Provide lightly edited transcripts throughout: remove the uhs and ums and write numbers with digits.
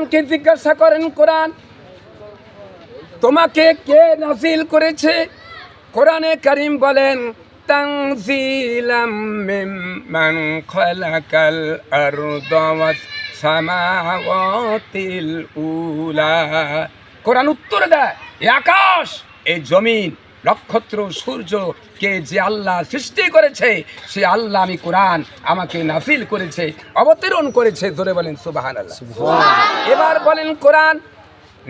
কোরআনকে জিজ্ঞাসা করেন, কোরআন তোমাকে কে নাযিল করেছে? কোরআনে কারীম বলেন, তানজিলাম মিম্মান খালাকাল আরদা ওয়াস সামাওয়াতিল উলা। কোরআন উত্তর দেয়, এই আকাশ, এই জমিন, নক্ষত্র, সূর্য কে যে আল্লাহ সৃষ্টি করেছে, সে আল্লাহ আমি কোরআন আমাকে নাযিল করেছে, অবতরণ করেছে। ধরে বলেন সুবহানাল্লাহ। এবার বলেন, কোরআন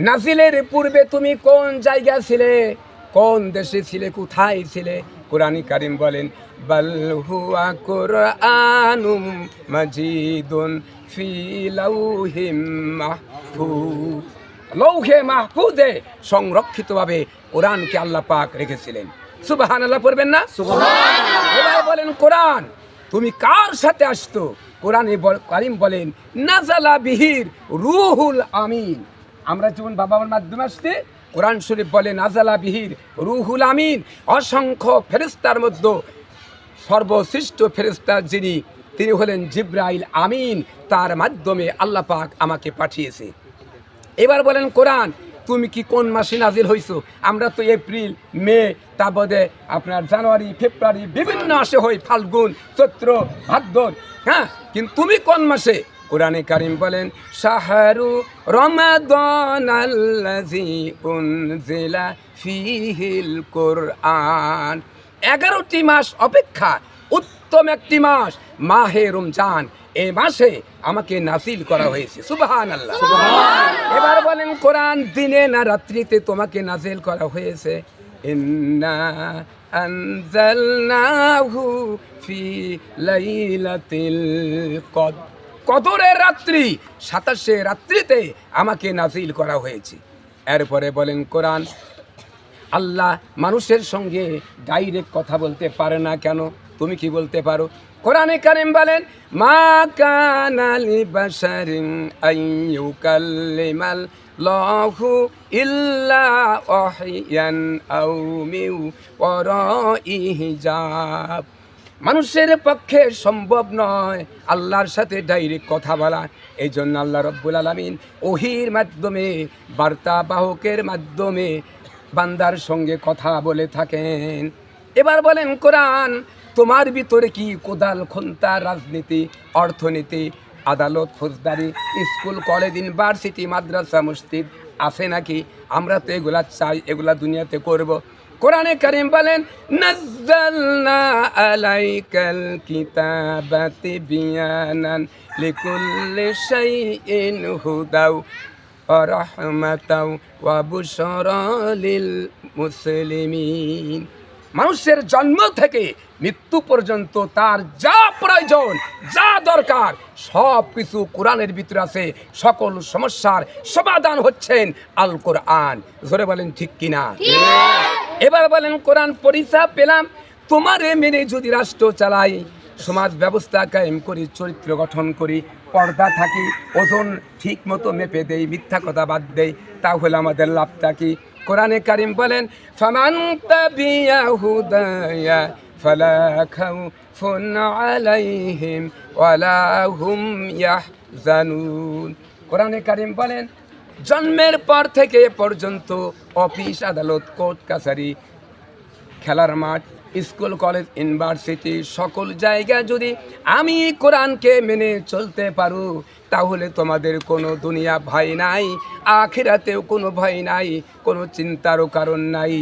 নাযিলের পূর্বে তুমি কোন জায়গা ছিলে, কোন দেশে ছিলে, কোথায় ছিলে? কোরআনে কারীম বলেন, বাল হুয়া কুরআনুম মাজিদুন ফি লাউহিম মাহফুজ। লৌহে মাহফুজে সংরক্ষিতভাবে কোরআনকে আল্লাহ পাক রেখেছিলেন। সুবহানাল্লাহ পড়বেন না? সুবহানাল্লাহ। এবার বলেন, কোরআন তুমি কার সাথে আসতো? কোরআনে কারীম বলেন, নাজালা বিহির রুহুল আমিন। আমরা যেমন বাবার মাধ্যমে আসতে, কোরআন শরীফ বলে নাজালা বিহির রুহুল আমিন। অসংখ্য ফেরেশতার মধ্যে সর্বশ্রেষ্ঠ ফেরেশতা যিনি, তিনি হলেন জিবরাইল আমিন। তার মাধ্যমে আল্লাহ পাক আমাকে পাঠিয়েছে। এবার বলেন, কোরআন তুমি কি কোন মাসে নাজিল হইছো? আমরা তো এপ্রিল, মে, তারপরে আপনার জানুয়ারি, ফেব্রুয়ারি, বিভিন্ন মাসে হই, ফাল্গুন, চৈত্র, ভাদ্র। হ্যাঁ, কিন্তু তুমি কোন মাসে? কোরআনে কারীম বলেন, শাহরু রমাদানাল্লাযী উনজিলা ফীহিল কুরআন। 11টি মাস অপেক্ষা উত্তম একটি মাস মাহে রমজান। এই মাসে আমাকে নাযিল করা হয়েছে। সুবহানাল্লাহ। এবার বলেন, কোরআন দিনে না রাত্রিতে তোমাকে নাযিল করা হয়েছে? ইন্না আনজালনাহু ফি লাইলাতিল কদর। কদরের রাত্রি 27 রাত্রিতে আমাকে নাযিল করা হয়েছে। এরপরে বলেন, কোরআন আল্লাহ মানুষের সঙ্গে ডাইরেক্ট কথা বলতে পারে না কেন? তুমি কি বলতে পারো? কোরআনে কারীম বলেন, মা কানা লিবাশারিন আইয়ুকাল্লিমাল লাহু ইল্লা ওয়াহইয়ান আও মিন ওয়ারাই হিজাব। মানুষের পক্ষে সম্ভব নয় আল্লাহর সাথে ডাইরেক্ট কথা বলা। এই জন্য আল্লাহ রব্বুল আলামিন ওহীর মাধ্যমে, বার্তাবাহকের মাধ্যমে বান্দার সঙ্গে কথা বলে থাকেন। এবার বলেন, কোরআন তোমার ভিতরে কি কোদাল, খন্তা, রাজনীতি, অর্থনীতি, আদালত, ফৌজদারি, স্কুল, কলেজ, ইউনিভার্সিটি, মাদ্রাসা, মসজিদ আছে নাকি? আমরা তো এগুলা চাই, এগুলা দুনিয়াতে করব। কোরআনে কারীম বলেন, নাজ্জালনা আলাইকাল কিতাবা তিবয়ানান লিকুল্লি শাইইন হুদাও ওয়া রাহমাতাও ওয়া বুশরা লিল মুসলিমিন। মানুষের জন্ম থেকে মৃত্যু পর্যন্ত তার যা প্রয়োজন, যা দরকার, সব কিছু কোরআনের ভিতরে আছে। সকল সমস্যার সমাধান হচ্ছেন আল কোরআন। জোরে বলেন ঠিক কিনা? এবার বলেন, কোরআন পরিচা পেলাম, তোমারে মেনে যদি রাষ্ট্র চালাই, সমাজ ব্যবস্থা কায়েম করি, চরিত্র গঠন করি, পর্দা থাকি, ওজন ঠিক মতো মেপে দেই, মিথ্যা কথা বাদ দেই, তাহলে আমাদের লাভটা কি? কোরআনে কারীম বলেন, ফামান তাবিয়া হুদায়া ফালা খাউফুন আলাইহিম ওয়ালা হুম ইয়াহজানুন। কোরআনে কারীম বলেন, জন্মের পর থেকে পর্যন্ত অফিস, আদালত, কোর্ট কাছারি, খেলার মাঠ, স্কুল, কলেজ, ইউনিভার্সিটি, সকল জায়গায় যদি আমি কোরআনকে মেনে চলতে পারো, তাহলে তোমাদের কোনো দুনিয়া ভয় নাই, আখিরাতেও কোনো ভয় নাই, কোনো চিন্তারও কারণ নাই।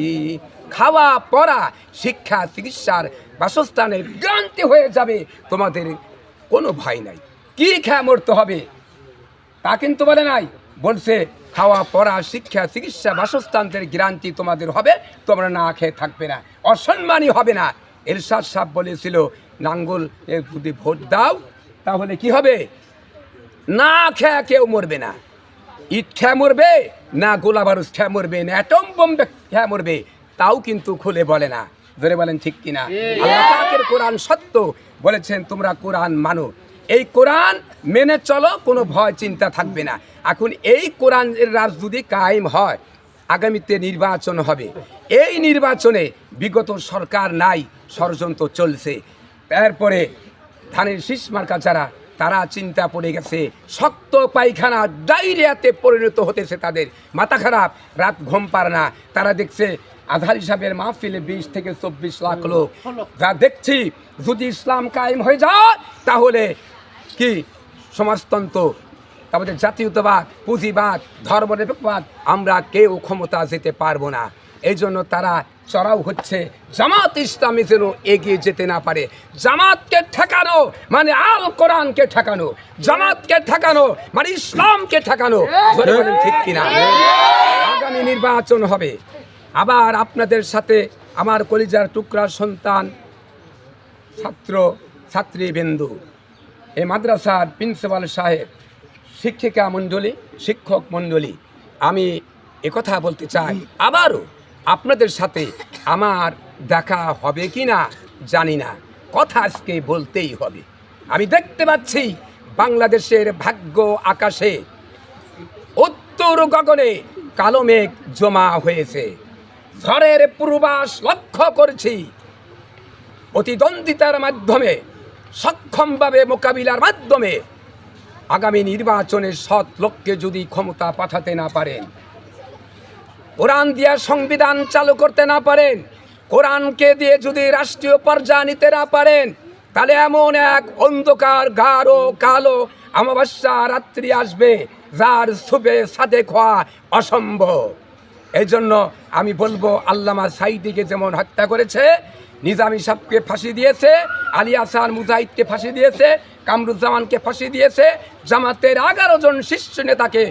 খাওয়া, পড়া, শিক্ষা, চিকিৎসার, বাসস্থানের গ্যারান্টি হয়ে যাবে, তোমাদের কোনো ভয় নাই। কি খেয়ে মরতে হবে তা কিন্তু বলে নাই, বলছে খাওয়া, পড়া, শিক্ষা, চিকিৎসা, বাসস্থানের গ্যারান্টি তোমাদের হবে, তোমরা না খেয়ে থাকবে না, অসম্মানী হবে না। এরশাদ সাহেব বলেছিল, নাঙ্গল যদি ভোট দাও তাহলে কি হবে? না খেয়ে কেউ মরবে না, ইট খেয়ে মরবে না, গোলা বারুদ খেয়ে মরবে না, অ্যাটম বোম খেয়ে মরবে, তাও কিন্তু খুলে বলে না। ধরে বলেন ঠিক কিনা? আল্লাহ পাকের কোরআন সত্য, বলেছেন তোমরা কোরআন মানো, এই কোরআন মেনে চলো, কোনো ভয় চিন্তা থাকবে না। এখন এই কোরআনের রাজ যদি কায়েম হয়, আগামীতে নির্বাচন হবে, এই নির্বাচনে বিগত সরকার নাই, ষড়যন্ত্র চলছে। এরপরে ধানের শীষ মার্কা যারা তারা চিন্তা পড়ে গেছে, শক্ত পায়খানা ডায়রিয়াতে পরিণত হতেছে, তাদের মাথা খারাপ, রাত ঘুম পারে না। তারা দেখছে আজহার সাহেবের মাহফিলে 20 থেকে 24 লাখ লোক, যা দেখছি যদি ইসলাম কায়েম হয়ে যায় তাহলে কি সমাজতন্ত্র, তারপরে জাতীয়তাবাদ, পুঁজিবাদ, ধর্মনিরপেক্ষবাদ, আমরা কেউ ক্ষমতা যেতে পারবো না। এই জন্য তারা চড়াও হচ্ছে জামাত ইসলামী যেন এগিয়ে যেতে না পারে। জামাতকে ঠেকানো মানে আল কোরআনকে ঠেকানো, জামাতকে ঠেকানো মানে ইসলামকে ঠেকানো। ঠিক কিনা? আগামী নির্বাচন হবে, আবার আপনাদের সাথে আমার কলিজার টুকরা সন্তান, ছাত্র ছাত্রীবৃন্দু, এই মাদ্রাসার প্রিন্সিপাল সাহেব, শিক্ষিকা মণ্ডলী, শিক্ষক মণ্ডলী, আমি একথা বলতে চাই, আবারও আপনাদের সাথে আমার দেখা হবে কি না জানি না, কথা আজকে বলতেই হবে। আমি দেখতে পাচ্ছি বাংলাদেশের ভাগ্য আকাশে, উত্তর গগনে কালো মেঘ জমা হয়েছে, ঝড়ের পূর্বাস লক্ষ্য করছি। প্রতিদ্বন্দ্বিতার মাধ্যমে, সক্ষমভাবে মোকাবিলার মাধ্যমে আগামী নির্বাচনে সৎ লোককে যদি ক্ষমতা পাঠাতে না পারেন, কোরআন দিয়ে সংবিধান চালু করতে না পারেন, কোরআনকে দিয়ে যদি রাষ্ট্রীয় পর্যায়ে নিতে না পারেন, তাহলে এমন এক অন্ধকার গাঢ় কালো অমাবস্যা রাত্রি আসবে যার ছুবে সাথে খোয়া অসম্ভব। এই জন্য আমি বলবো, আল্লামা সাইদিকে যেমন হত্যা করেছে, নিজামী সাহেবকে ফাঁসি দিয়েছে, আলী আহসান মুজাহিদকে ফাঁসি দিয়েছে, কামরুজ্জামানকে ফাঁসি দিয়েছে, জামাতের 11 জন শীর্ষ নেতাকে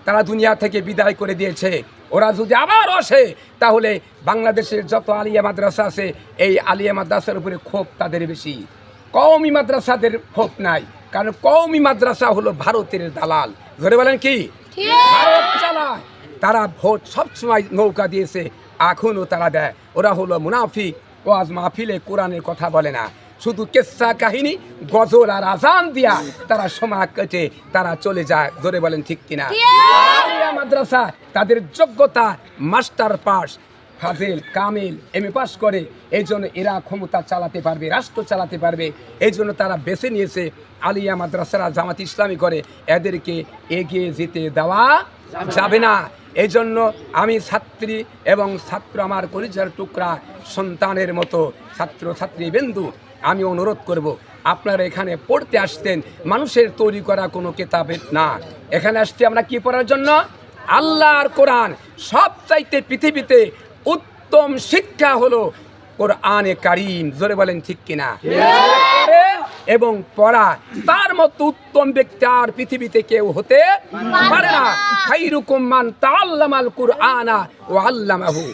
তারা দুনিয়া থেকে বিদায় করে দিয়েছে। ওরা যদি আবার আসে তাহলে বাংলাদেশের যত আলিয়া মাদ্রাসা আছে, এই আলিয়া মাদ্রাসার উপরে ক্ষোভ তাদের বেশি, কওমি মাদ্রাসাদের ক্ষোভ নাই। কারণ কওমি মাদ্রাসা হলো ভারতের দালাল। ধরে বলেন কি? ভারত চালায়, তারা ভোট সবসময় নৌকা দিয়েছে, এখনও তারা দেয়। ওরা হলো মুনাফিক, ওয়াজ মাহফিলে কোরআনের কথা বলে না, শুধু কেসা কাহিনী, গজল আর আজান দিয়া তারা সময় কেটে তারা চলে যায়। ধরে বলেন ঠিক কিনা? আলিয়া মাদ্রাসা তাদের যোগ্যতা মাস্টার পাস, ফাজিল, কামিল, এমএ পাস করে, এই জন্য এরা ক্ষমতা চালাতে পারবে, রাষ্ট্র চালাতে পারবে। এই জন্য তারা বেছে নিয়েছে আলিয়া মাদ্রাসারা জামাত ইসলামী করে, এদেরকে এগিয়ে যেতে দেওয়া যাবে না। এই জন্য আমি ছাত্রী এবং ছাত্র, আমার কলিজার টুকরা সন্তানের মতো ছাত্র ছাত্রীবৃন্দু, আমি অনুরোধ করব, আপনারা এখানে পড়তে আসতেন, মানুষের তৈরি করা কোনো কিতাবের না। এখানে আসতে আমরা কি পড়ার জন্য? আল্লাহর কোরআন। সবচাইতে পৃথিবীতে উত্তম শিক্ষা হলো কোরআনে কারীম। জোরে বলেন ঠিক কিনা? এবং পড়া, তার মতো উত্তম ব্যক্তি আর পৃথিবীতে কেউ হতে পারে না। খাইরুকুম মান তাআল্লামাল কুরআনা ওয়া আল্লামাহু।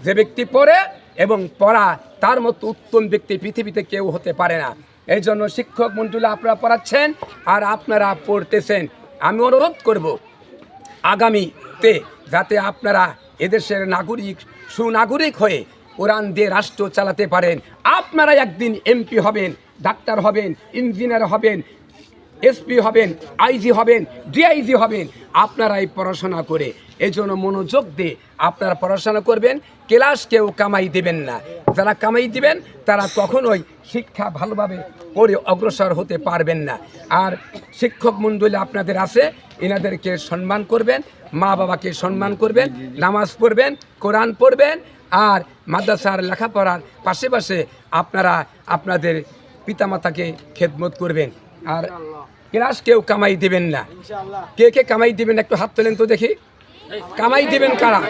যে ব্যক্তি পড়ে এবং পড়া, তার মতো উত্তম ব্যক্তি পৃথিবীতে কেউ হতে পারে না। এই জন্য শিক্ষক মণ্ডলী আপনারা পড়াচ্ছেন আর আপনারা পড়তেছেন, আমি অনুরোধ করব আগামীতে যাতে আপনারা এদেশের নাগরিক, সুনাগরিক হয়ে কোরআন দিয়ে রাষ্ট্র চালাতে পারেন। আপনারা একদিন এমপি হবেন, ডাক্তার হবেন, ইঞ্জিনিয়ার হবেন, এসপি হবেন, আইজি হবেন, ডিআইজি হবেন, আপনারাই পড়াশোনা করে। এই জন্য মনোযোগ দিয়ে আপনারা পড়াশোনা করবেন, ক্লাস কেউ কামাই দেবেন না। যারা কামাই দিবেন তারা কখনোই শিক্ষা ভালোভাবে পড়ে অগ্রসর হতে পারবেন না। আর শিক্ষক মণ্ডলী আপনাদের আছে, এনাদেরকে সম্মান করবেন, মা বাবাকে সম্মান করবেন, নামাজ পড়বেন, কোরআন পড়বেন, আর মাদ্রাসার লেখাপড়ার পাশে পাশে আপনারা আপনাদের পিতামাতাকে খেদমত করবেন। আর ক্লাস কেউ কামাই দিবেন না। কে কে কামাই দিবেন একটু হাত তোলেন তো দেখি। কামাই দিবেন কারা?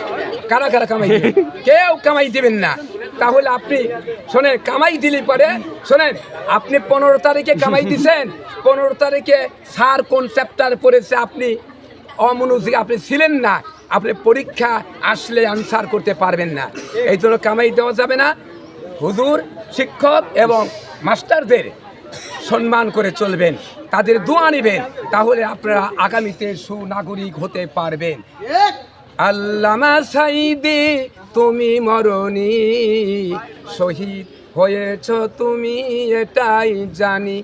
কারা কারা কামাই দিবেন? কেউ কামাই দিবেন না। তাহলে আপনি শোনেন, কামাই দিলে পরে শোনেন, আপনি 15 তারিখে কামাই দিচ্ছেন, 15 তারিখে স্যার কোন চ্যাপ্টার পড়েছে আপনি অমনোযোগী, আপনি ছিলেন না, আপনি পরীক্ষা আসলে আনসার করতে পারবেন না। এই জন্য কামাই দেওয়া যাবে না। হুজুর, শিক্ষক এবং মাস্টারদের সম্মান করে চলবেন, তাদের দোয়া নেবেন, তাহলে আপনারা আগামীতে সুনাগরিক হতে পারবেন। আল্লামা সাইদি তুমি মরণি, শহীদ হয়েছ তুমি এটাই জানি,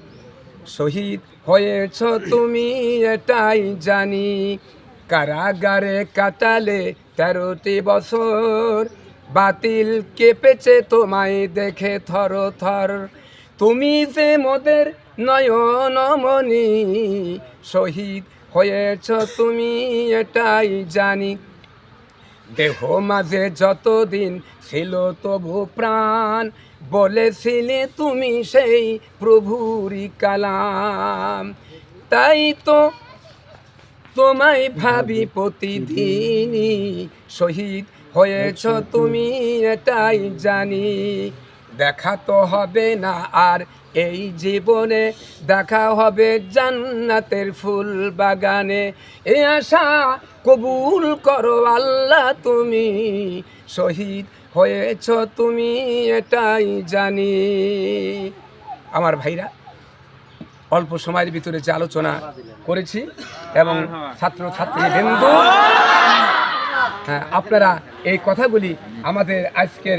শহীদ হয়েছ তুমি এটাই জানি, কারাগারে কাটালে 13টি বছর, বাতিল কেঁপেছে তোমায় দেখে থর থর, তুমি যে মোদের নয়নমণি, শহীদ হয়েছ তুমি এটাই জানি। দেহ মাঝে যতদিন ছিল তবু প্রাণ, বলেছিলে তুমি সেই প্রভুরই কালাম। তাই তো তোমায় ভাবি প্রতিদিনই, শহীদ হয়েছ তুমি এটাই জানি। দেখা তো হবে না আর এই জীবনে, দেখা হবে জান্নাতের ফুল বাগানে। এ আশা কবুল করো আল্লাহ তুমি, শহীদ হয়েছ তুমি এটাই জানি। আমার ভাইরা, অল্প সময়ের ভিতরে যে আলোচনা করেছি এবং ছাত্রছাত্রীবৃন্দ, হ্যাঁ, আপনারা এই কথাগুলি আমাদের আজকের